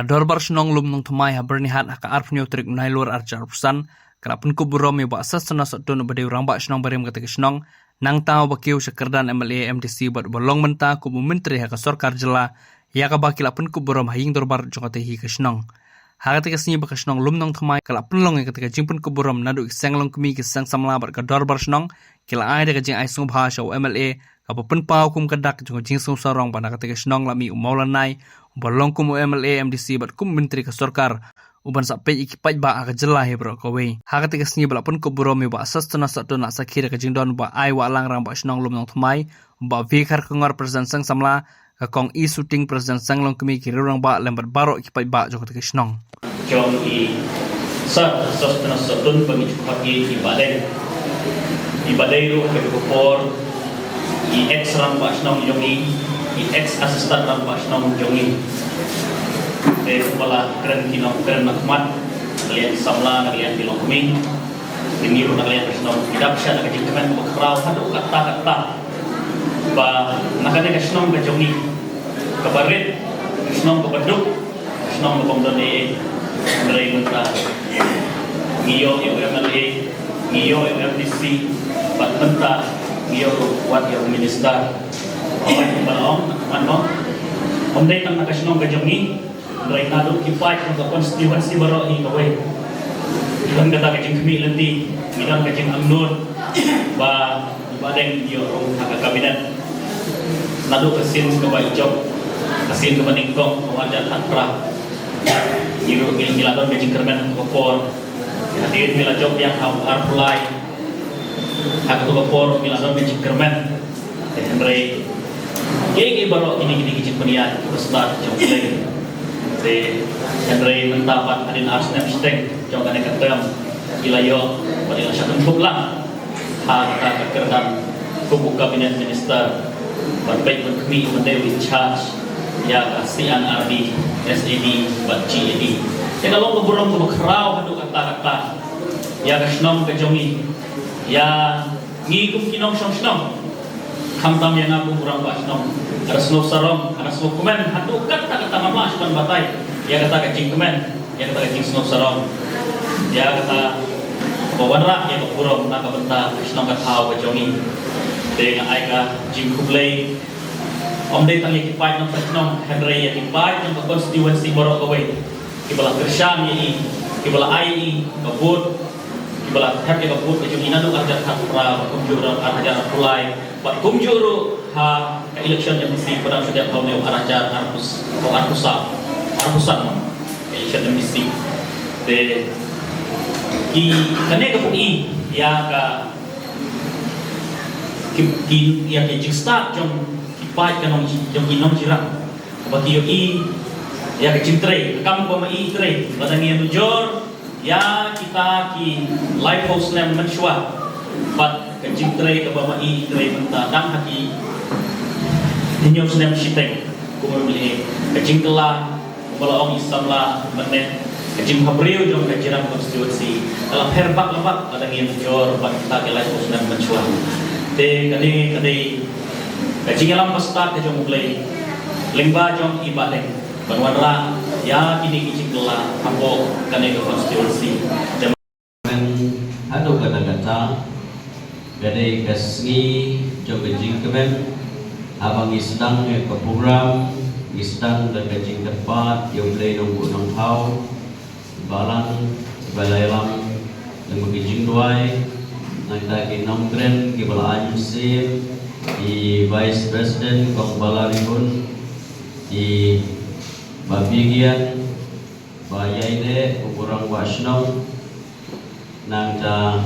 Kador bar snong lum nong thumai ha bernihat ha ka arpnyo trik nai lur arjar pusan kalapun ku burom me ba asas sana sotun bade urang ba snong barem kata snong nang tau bakiu sekerdan MLA MDC bat bolong menta ku menteri ha ka sarkar jela ya ka bakilapun ku burom ha ying dorbar jongate hi ka snong ha kata kesni ba ka snong lum nong thumai kalapun long kata jingpun ku burom nadu iseng long kemi ki sang samla bat kador bar snong kila ai de ka jing ai sung bha sho MLA kapun pau kum kadak jong jing sung sarong bana kata snong lami umaulanai bolong kum MLA MDC bat kum menteri ka sarkar uban sapai ikipai ba aga jelah he bro kowe ha kata kesni balapun ku burom ba asas tuna satun nak sakhir ka jingdon ba ai wa lang rang ba snong lum nong thmai ba vikar kongor presiden sang samla ka kong i shooting presiden sang long kemi ki rang ba lembat baro ikipai ba jong kata snong jong i sa asas tuna satun bagi pagi ibadai ru ke por i ex rang ba snong jong i ex asistan rang ba snong jong i kepala keren nakmat kalian samla kalian bilong keming diniru kalian bersama tidak bisa nak jingkemen berkerau hadu kata ba nakane kasnong gajongi kabarit kasnong kabaduk kasnong komdone dari mentra ngiyo MLA ngiyo MDC bat mentra ngiyo kuat yang minister orang balong nakman omdai tang kasnong gajongi Rai nado kipai untuk konstituensi baru ini kawai. Ilang kata kajing kami lenti, ilang kajing amnur, ba ibadeng dia orang hak kabinet. Nado kesin kawai job, kesin kebaningkong kawajan hakra. Iru miladon kajing kermen kopor. Hadir mila job yang harpulai. Hak tu kopor miladon kajing kermen. Rai, kaya baru ini kajing peniat start job lagi. Henry mentapat adin arsnem steng jangan ketem ilayo pada satu puklah harta kekerdan kubu kabinet minister berbaik berkemi mendewi charge ya kasihan RD SED buat GED ya kalau keburung keberau hadu kata ya kasnom kejongi ya ngigum kinong song kamtam yang aku kurang basnom ada snow sarong ada snow komen hatu kata mama sukan batai ya kata kacing komen ya kata kacing snow sarong ya kata bawanra ya kurang nak benta snow kat hau kejongi dengan aika jing kublai omdai tang ikipai nang snow Henry ya ikipai nang konstituensi borok kowe kibala kersan ini kibala ai kabut kibala happy kabut kejongi nadu arjar kapra kumjur arjar pulai Pak kumjuru ha election yang mesti pada setiap tahun yang arajar arpusan election yang mesti de ki kane ka pui ya ka ki ya ke start jong kipai kanong jong inong jirang bagi yo i ya ke cintre kamu pama i tre badangi nujor ya kita ki live host nem menshwa pat kajing tray ke bawah i tray mentah dang hati dinyo sedang siteng kumur beli kajing telah balaong isamla menet kajing habriu jong kajirang konstitusi dalam herbak lemak pada ngin jor pat kita kelai sedang mencuat te kade kajing alam pasta ke jong mulai lengba jong ibadeng banwanra ya kini kajing telah hambo kane ke konstitusi Aduh kata-kata gadai kasni jong kajing kemen abang isdang ke program isdang dan kajing tepat yang boleh nunggu nong hau balang balai lam yang kajing duai nang tagi nong tren ke bala ansim di vice president kong balarihun di babigian bayaide ukurang wasnong nang ta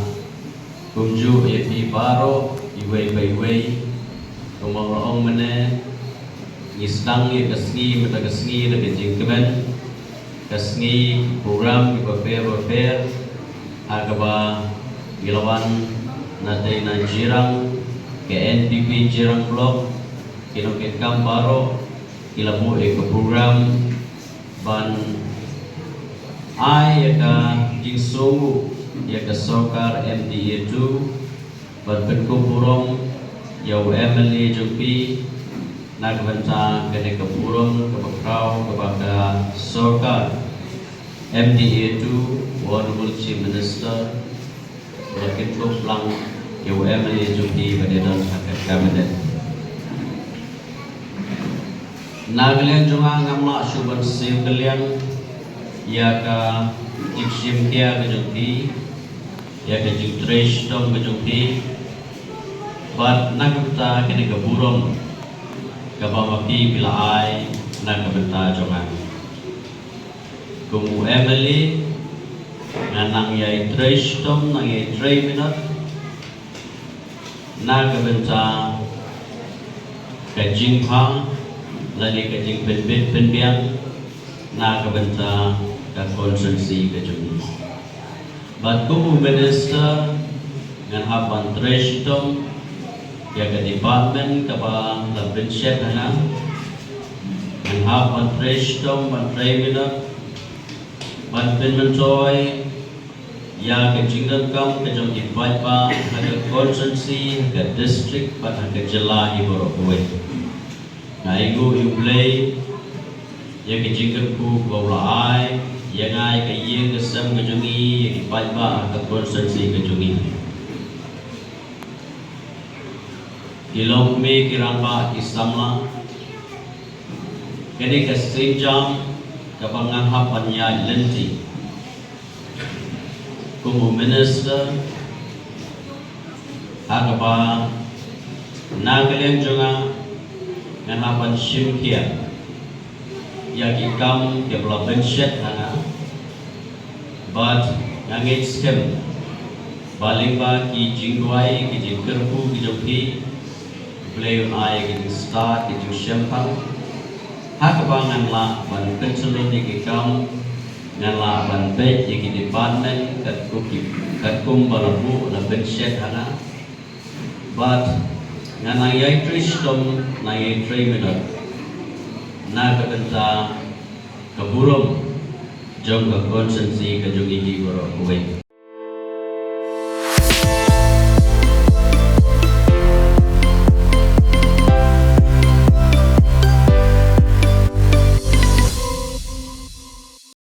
kumju epi baro iway kumang mene ngisdang ye kasngi mata kasngi na kajing kemen kasngi program ibaper agaba gilawan natay na jirang ke NPP jirang blok kinokit kam baro ilabu ke program ban ay ka jingsungu ya ke sokar MDA 2 berbentuk burung yau MLA Jopi na kabanta kene kapurum kabakrau kabaka sokar MDA2 Honorable Chief Minister Rakin Lang UMLA Jumdi Badan Hakat Cabinet Nagalian Junga Ngamla Suban Siu Kalian Yaka Jiksim Kia Kejumdi Yaka Jiktrish Dom Kejumdi Bat Nagabta Kene Kaburum Kabamapi Bila Ai Nagabta Junga Kumu Emily Nganang Yai Trish Dom Nang Yai 3 minute Nagabta Kajing Pang Lagi kajing penbiang na kabanta ka constituency kajung. But kumu minister ngan hapan treshtom ya ka department kaba labin shed hana ngan hapan treshtom ban tremina ban penmentoy ya ka jingdam kam kajung invite pa ka constituency ka district ban ka jila iborokwe. Naigo play yang kejingkan ku baulai yang ai kaya kesam kejungi yang dipajba ke konsensi kejungi ilong me kiramba islamla kene kesenjam kapangan hapanya lenti kumu minister agaba nagalian jonga ngan hapan shimkia yaki kam ke belaben shed hana but ngangit skem balingba ki jingwai ki jingkerpu ki jokhi play on ai ki start ki shempang hakabangan la ban kencelon ki kam ngan la ban be ki department kat kum balabu la ben shed hana but ngan ayai tristom na ayai 3 minute na kabenta kaburum jong ka konsensi ka jungi goro kuwait